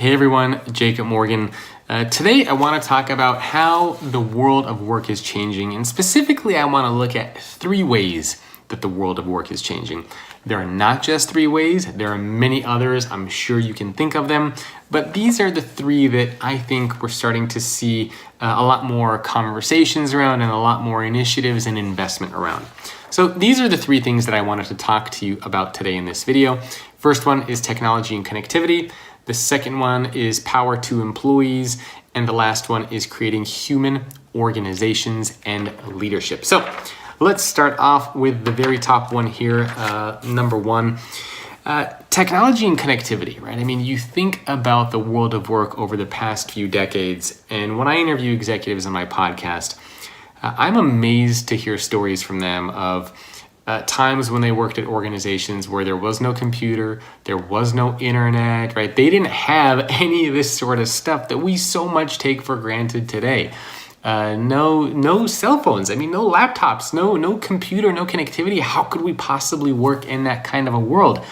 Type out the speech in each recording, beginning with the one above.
Hey everyone, Jacob Morgan. Today I want to talk about how the world of work is changing, and specifically I want to look at 3 ways that the world of work is changing. There are not just 3 ways, there are many others. I'm sure you can think of them, but these are the 3 that I think we're starting to see a lot more conversations around and a lot more initiatives and investment around. So these are the 3 things that I wanted to talk to you about today in this video. First one is technology and connectivity. The second one is power to employees. And the last one is creating human organizations and leadership. So let's start off with the very top one here. Number 1, technology and connectivity, right? I mean, you think about the world of work over the past few decades. And when I interview executives on my podcast, I'm amazed to hear stories from them of times when they worked at organizations where there was no computer, there was no internet, right? They didn't have any of this sort of stuff that we so much take for granted today. No cell phones, I mean, no laptops, no computer, no connectivity. How could we possibly work in that kind of a world?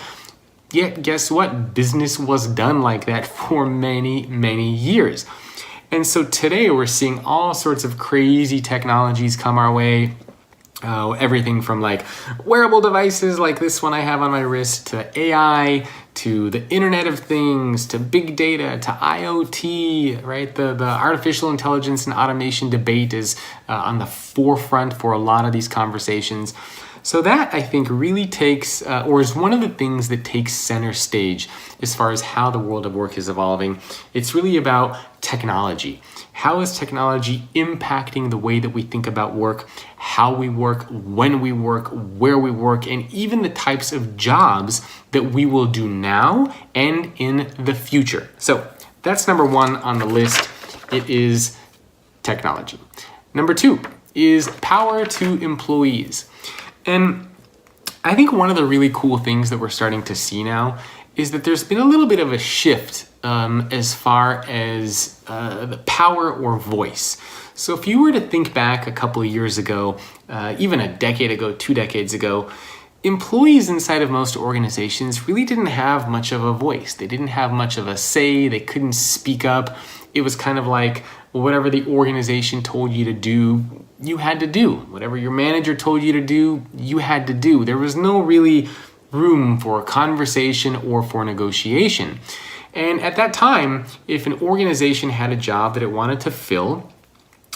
Yet, guess what? Business was done like that for many, many years. And so today we're seeing all sorts of crazy technologies come our way. Everything from like wearable devices like this one I have on my wrist, to AI, to the Internet of Things, to big data, to IoT, right? The artificial intelligence and automation debate is on the forefront for a lot of these conversations. So that, I think, really takes, or is one of the things that takes center stage as far as how the world of work is evolving. It's really about technology. How is technology impacting the way that we think about work, how we work, when we work, where we work, and even the types of jobs that we will do now and in the future? So that's number 1 on the list. It is technology. Number 2 is power to employees. And I think one of the really cool things that we're starting to see now is that there's been a little bit of a shift as far as the power or voice. So if you were to think back a couple of years ago, even a decade ago, 2 decades ago, employees inside of most organizations really didn't have much of a voice. They didn't have much of a say. They couldn't speak up. It was kind of like whatever the organization told you to do, you had to do. Whatever your manager told you to do, you had to do. There was no really room for conversation or for negotiation. And at that time, if an organization had a job that it wanted to fill,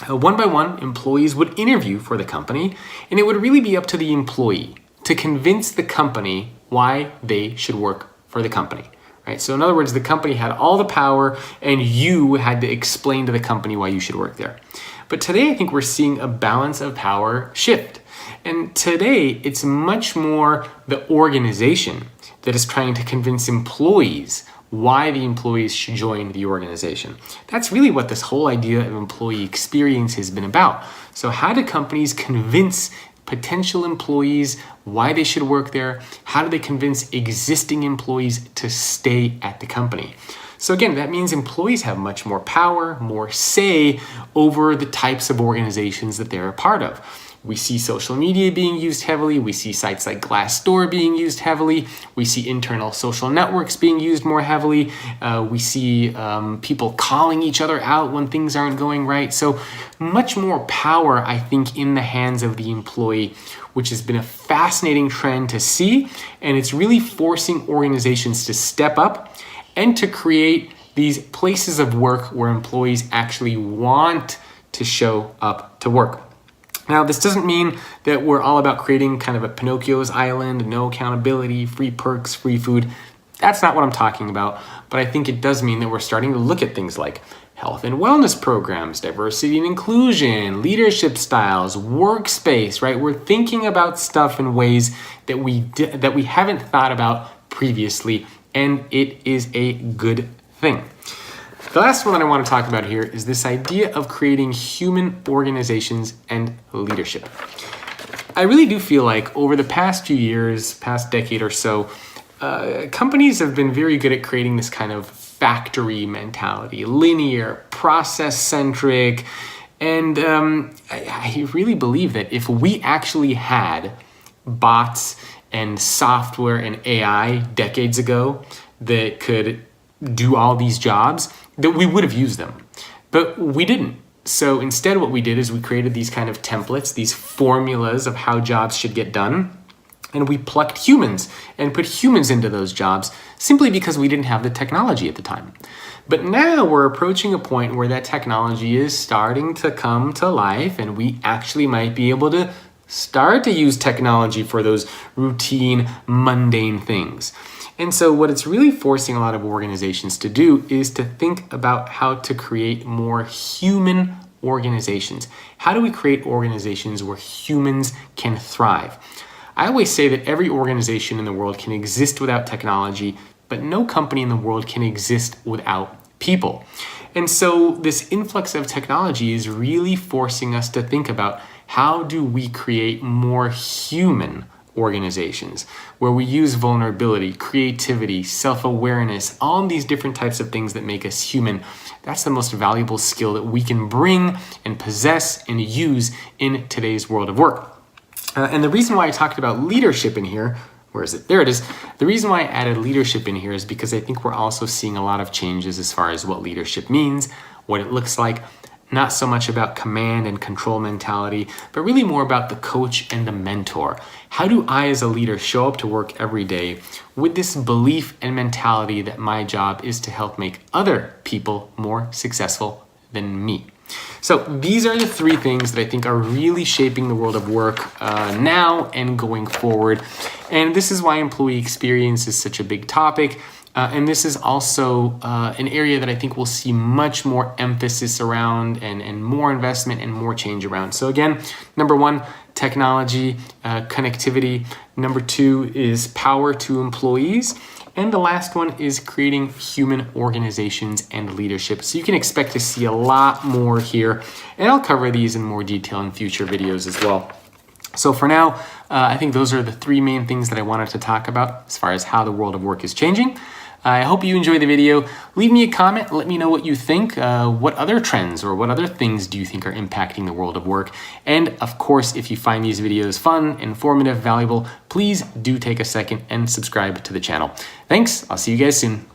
one by one, employees would interview for the company, and it would really be up to the employee to convince the company why they should work for the company. Right? So in other words, the company had all the power and you had to explain to the company why you should work there. But today I think we're seeing a balance of power shift. And today it's much more the organization that is trying to convince employees why the employees should join the organization. That's really what this whole idea of employee experience has been about. So how do companies convince potential employees why they should work there? How do they convince existing employees to stay at the company? So again, that means employees have much more power, more say over the types of organizations that they're a part of. We see social media being used heavily. We see sites like Glassdoor being used heavily. We see internal social networks being used more heavily. We see people calling each other out when things aren't going right. So much more power, I think, in the hands of the employee, which has been a fascinating trend to see. And it's really forcing organizations to step up and to create these places of work where employees actually want to show up to work. Now, this doesn't mean that we're all about creating kind of a Pinocchio's island, no accountability, free perks, free food. That's not what I'm talking about. But I think it does mean that we're starting to look at things like health and wellness programs, diversity and inclusion, leadership styles, workspace, right? We're thinking about stuff in ways that we haven't thought about previously, and it is a good thing. The last one that I want to talk about here is this idea of creating human organizations and leadership. I really do feel like over the past few years, past decade or so, companies have been very good at creating this kind of factory mentality, linear, process-centric, and I really believe that if we actually had bots and software and AI decades ago that could do all these jobs, that we would have used them, but we didn't. So instead what we did is we created these kind of templates, these formulas of how jobs should get done, and we plucked humans and put humans into those jobs simply because we didn't have the technology at the time. But now we're approaching a point where that technology is starting to come to life, and we actually might be able to start to use technology for those routine, mundane things. And so what it's really forcing a lot of organizations to do is to think about how to create more human organizations. How do we create organizations where humans can thrive? I always say that every organization in the world can exist without technology, but no company in the world can exist without people. And so this influx of technology is really forcing us to think about how do we create more human organizations where we use vulnerability, creativity, self-awareness, all these different types of things that make us human. That's the most valuable skill that we can bring and possess and use in today's world of work. And the reason why I talked about leadership in here, where is it? There it is. The reason why I added leadership in here is because I think we're also seeing a lot of changes as far as what leadership means, what it looks like. Not so much about command and control mentality, but really more about the coach and the mentor. How do I as a leader show up to work every day with this belief and mentality that my job is to help make other people more successful than me? So these are the three things that I think are really shaping the world of work now and going forward. And this is why employee experience is such a big topic. And this is also an area that I think we'll see much more emphasis around and more investment and more change around. So again, number one, technology, connectivity. Number two is power to employees. And the last one is creating human organizations and leadership. So you can expect to see a lot more here. And I'll cover these in more detail in future videos as well. So for now, I think those are the three main things that I wanted to talk about as far as how the world of work is changing. I hope you enjoyed the video. Leave me a comment. Let me know what you think. What other trends or what other things do you think are impacting the world of work? And of course, if you find these videos fun, informative, valuable, please do take a second and subscribe to the channel. Thanks. I'll see you guys soon.